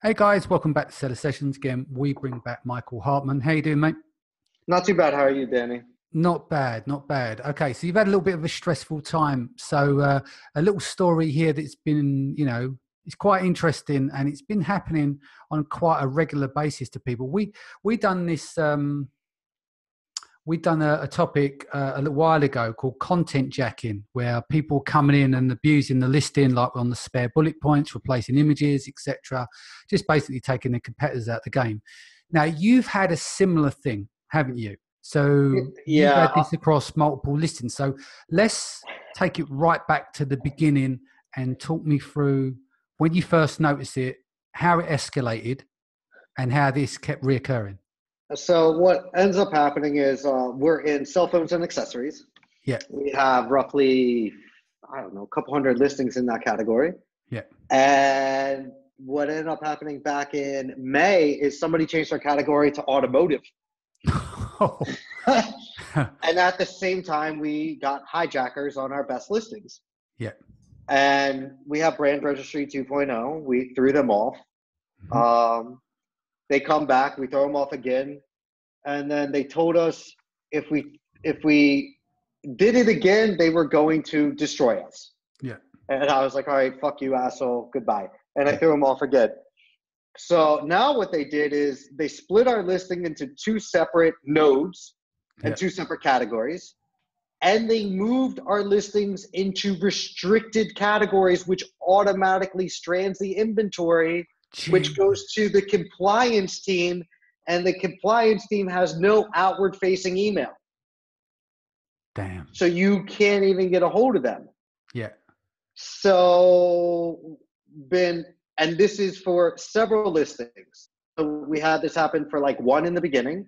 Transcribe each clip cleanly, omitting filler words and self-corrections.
Hey guys, welcome back to Seller Sessions again. We bring back Michael Hartman. How you doing, mate? Not too bad. How are you, Danny? Not bad, not bad. Okay, so you've had a little bit of a stressful time. So a little story here that's been, it's quite interesting, and it's been happening on quite a regular basis to people. We done this. We'd done a topic a little while ago called content jacking, where people coming in and abusing the listing, like on the spare bullet points, replacing images, etc. Just basically taking the competitors out of the game. Now, you've had a similar thing, haven't you? So you've Yeah. had this across multiple listings. So let's take it right back to the beginning and talk me through when you first noticed it, how it escalated, and how this kept reoccurring. So what ends up happening is we're in cell phones and accessories. Yeah, We have roughly, I don't know, a couple hundred listings in that category. yeah. And what ended up happening back in May is somebody changed their category to automotive. And at the same time, we got hijackers on our best listings. Yeah. And we have brand registry 2.0. We threw them off. Mm-hmm. They come back, we throw them off again, and then they told us if we did it again, they were going to destroy us. Yeah. And I was like, all right, fuck you, asshole, goodbye. And I Yeah. threw them off again. So now what they did is they split our listing into two separate nodes and Yeah. two separate categories. And they moved our listings into restricted categories, which automatically strands the inventory, which Gee, goes to the compliance team, and the compliance team has no outward facing email. damn. So you can't even get a hold of them. Yeah. So and this is for several listings. So we had this happen for like one in the beginning,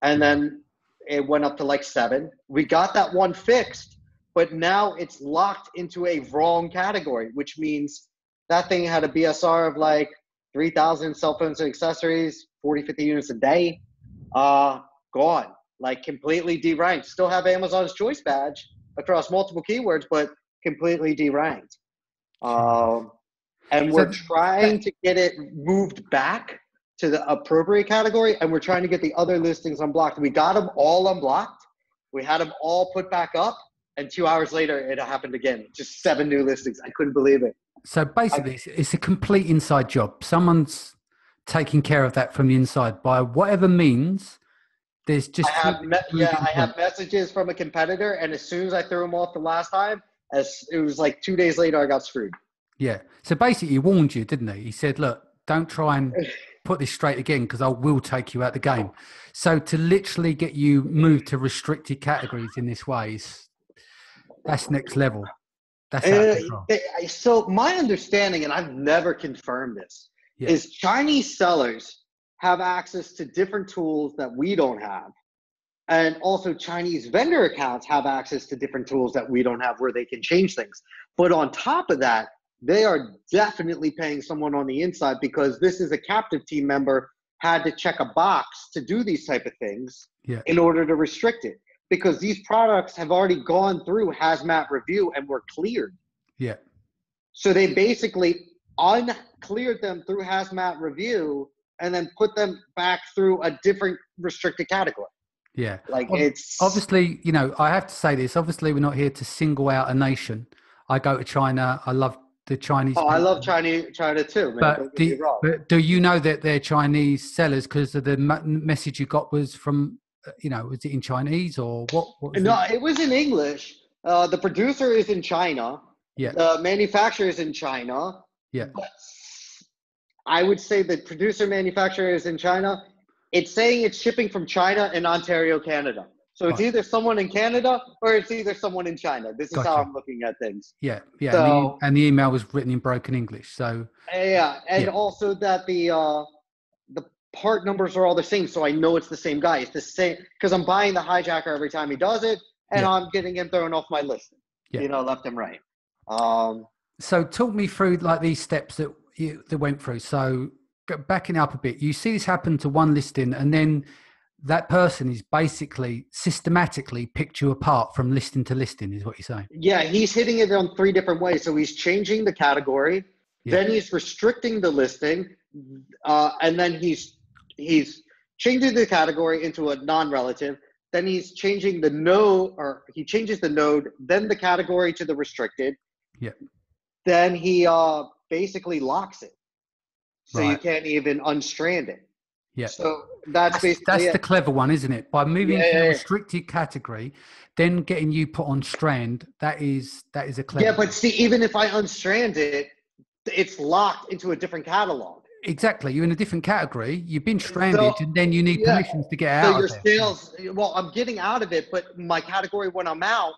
and then it went up to like 7. We got that one fixed, but now it's locked into a wrong category, which means that thing had a BSR of like 3,000 cell phones and accessories, 40, 50 units a day. Gone, like completely deranked. Still have Amazon's choice badge across multiple keywords, but completely deranked. And So we're trying to get it moved back to the appropriate category, and we're trying to get the other listings unblocked. We got them all unblocked. We had them all put back up, and 2 hours later, it happened again. Just 7 new listings. I couldn't believe it. so basically, it's a complete inside job. Someone's taking care of that from the inside by whatever means. There's I just too have, many moving I have points. messages from a competitor, and as soon as I threw them off the last time, as it was like 2 days later, I got screwed. Yeah. So basically, he warned you, didn't he? He said, "Look, don't try and put this straight again, because I will take you out the game." So to literally get you moved to restricted categories in this way that's next level. That's out of control. So my understanding, and I've never confirmed this, Yeah. is Chinese sellers have access to different tools that we don't have. And also Chinese vendor accounts have access to different tools that we don't have where they can change things. But on top of that, they are definitely paying someone on the inside, because this is a captive team member had to check a box to do these type of things Yeah. in order to restrict it, because these products have already gone through hazmat review and were cleared. Yeah. So they basically uncleared them through hazmat review and then put them back through a different restricted category. Yeah. Like it's Obviously, I have to say this. Obviously, we're not here to single out a nation. I go to China. I love the Chinese I people. love China too, man. But Don't get me wrong. do you know that they're Chinese sellers because of the message you got was from, was it in Chinese or what was No, it? it was in English. The producer is in China. Yeah. The manufacturer is in China. Yeah. But I would say the producer manufacturer is in China. It's saying it's shipping from China and Ontario, Canada. So it's Right. either someone in Canada or it's either someone in China. This is how Gotcha. I'm looking at things. Yeah. Yeah. So And the email was written in broken English. So, yeah, and yeah. also that the part numbers are all the same, so I know it's the same guy. It's the same because I'm buying the hijacker every time he does it, and Yeah. I'm getting him thrown off my list. Yeah. Left and right. So talk me through like these steps that went through. So backing up a bit, you see this happen to one listing, and then that person is basically systematically picked you apart from listing to listing, is what you're saying. Yeah, he's hitting it on 3 different ways. So he's changing the category. Yeah. Then he's restricting the listing, and then he's changing the category into a non-relative. Then he's changing the node, or he changes the node, then the category to the restricted. Yeah. Then he basically locks it, so you Right. can't even unstrand it. Yeah. So that's basically That's the it. clever one, isn't it? By moving to the Yeah. restricted category, then getting you put on strand, that is a clever Yeah, but see, even if I unstrand it, it's locked into a different catalog. Exactly. You're in a different category. You've been So stranded, and then you need yeah, permissions to get so out your of there. Yeah. sales, well, I'm getting out of it, but my category when I'm out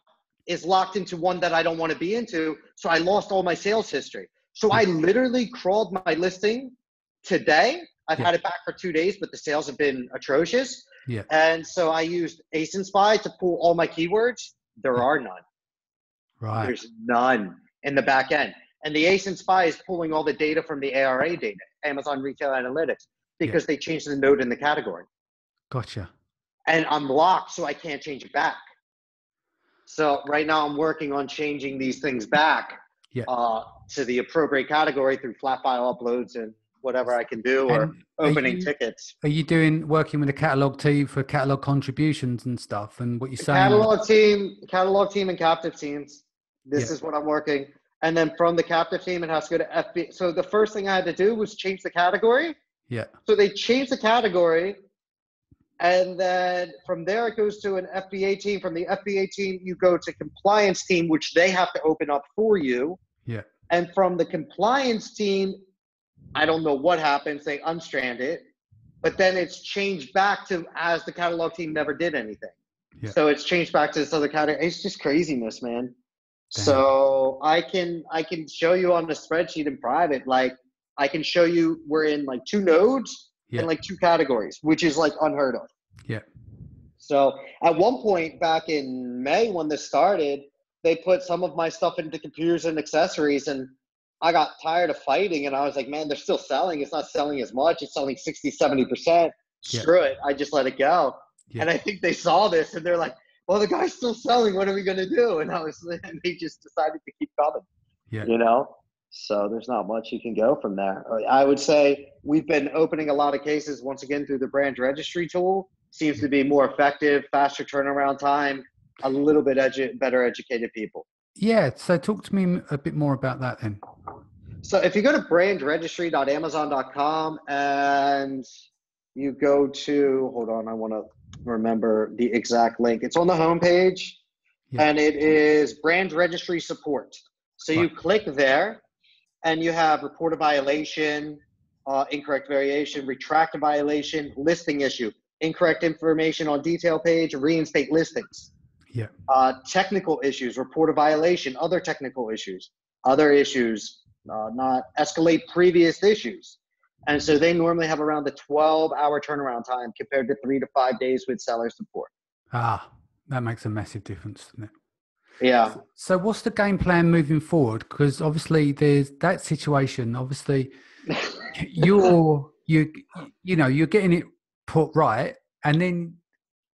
is locked into one that I don't want to be into. So I lost all my sales history. So Yeah. I literally crawled my listing today. I've Yeah. had it back for 2 days, but the sales have been atrocious. Yeah. And so I used Ace and Spy to pull all my keywords. There Yeah. are none. Right. There's none in the back end. And the Ace and Spy is pulling all the data from the ARA data, Amazon Retail Analytics, Yeah. because they changed the node in the category. Gotcha. And I'm locked, so I can't change it back. So right now I'm working on changing these things back Yeah. to the appropriate category through flat file uploads and whatever I can do, or And opening tickets. are you working with a catalog team for catalog contributions and stuff? And what you're saying? Catalog team and captive teams. This Yeah. is what I'm working. And then from the captive team, it has to go to FB. So the first thing I had to do was change the category. Yeah. So they changed the category. And then from there, it goes to an FBA team. From the FBA team, you go to compliance team, which they have to open up for you. Yeah. And from the compliance team, I don't know what happens. They unstrand it. But then it's changed back to as the catalog team never did anything. Yeah. So it's changed back to this other category. It's just craziness, man. Damn. So I can show you on the spreadsheet in private. Like I can show you we're in like 2 nodes and like 2 categories, which is like unheard of. Yeah. So at one point back in May when this started, they put some of my stuff into computers and accessories, and I got tired of fighting, and I was like, man, they're still selling. It's not selling as much. It's selling 60, 70%. Screw it. I just let it go. Yeah. And I think they saw this and they're like, well, the guy's still selling. What are we going to do? And they just decided to keep coming, Yeah. you know? So there's not much you can go from there. I would say we've been opening a lot of cases once again through the brand registry tool. Seems to be more effective, faster turnaround time, a little bit better educated people. Yeah. So talk to me a bit more about that then. So if you go to brandregistry.amazon.com and you go to, hold on, I want to remember the exact link. It's on the homepage, and it is brand registry support. So you click there and you have report a violation, incorrect variation, retract a violation, listing issue, incorrect information on detail page, reinstate listings. Yeah. Technical issues, report a violation, other technical issues, other issues, not escalate previous issues. And so they normally have around the 12-hour turnaround time compared to 3 to 5 days with seller support. Ah, that makes a massive difference, doesn't it? Yeah. So what's the game plan moving forward? Because obviously there's that situation. Obviously you're getting it put right, and then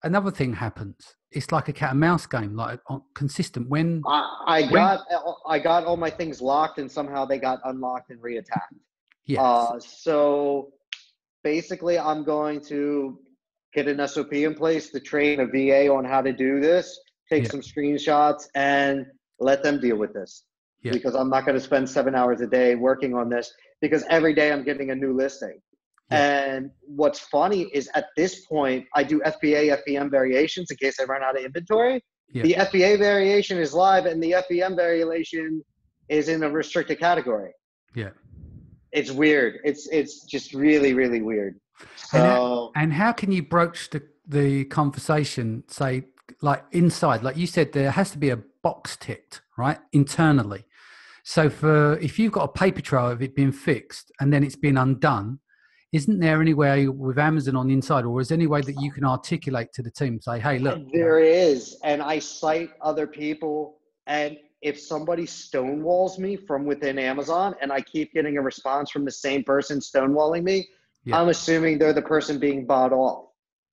another thing happens. It's like a cat and mouse game, like consistent. I got all my things locked, and somehow they got unlocked and reattacked. Yes. So basically, I'm going to get an SOP in place to train a VA on how to do this, take some screenshots, and let them deal with this. Yeah. Because I'm not going to spend 7 hours a day working on this, because every day I'm getting a new listing. Yeah. And what's funny is at this point, I do FBA, FBM variations in case I run out of inventory. Yeah. The FBA variation is live, and the FBM variation is in a restricted category. Yeah. It's weird. It's just really, really weird. So, and how can you broach the conversation, say, like inside, like you said, there has to be a box ticked, right, internally. So if you've got a paper trail of it being fixed and then it's been undone, isn't there any way with Amazon on the inside, or is there any way that you can articulate to the team, say, hey, look. There is, and I cite other people, and if somebody stonewalls me from within Amazon and I keep getting a response from the same person stonewalling me, I'm assuming they're the person being bought off.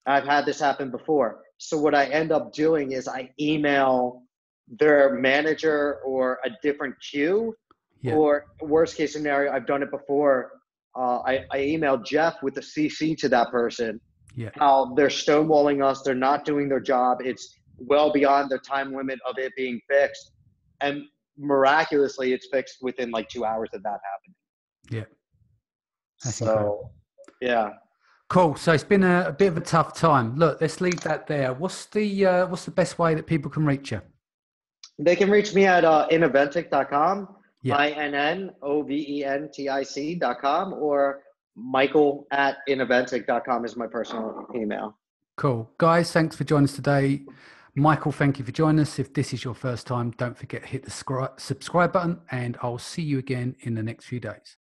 I've had this happen before. So what I end up doing is I email their manager or a different queue Yeah. Or worst case scenario, I've done it before. I emailed Jeff with a CC to that person, Yeah. how they're stonewalling us. They're not doing their job. It's well beyond their time limit of it being fixed. And miraculously, it's fixed within like 2 hours of that happening. Yeah. That's incredible. So, yeah. Cool. So it's been a bit of a tough time. Look, let's leave that there. What's the best way that people can reach you? They can reach me at innoventic.com, Yeah. INNOVENTIC.com, or Michael at innoventic.com is my personal email. Cool. Guys, thanks for joining us today. Michael, thank you for joining us. If this is your first time, don't forget to hit the subscribe button, and I'll see you again in the next few days.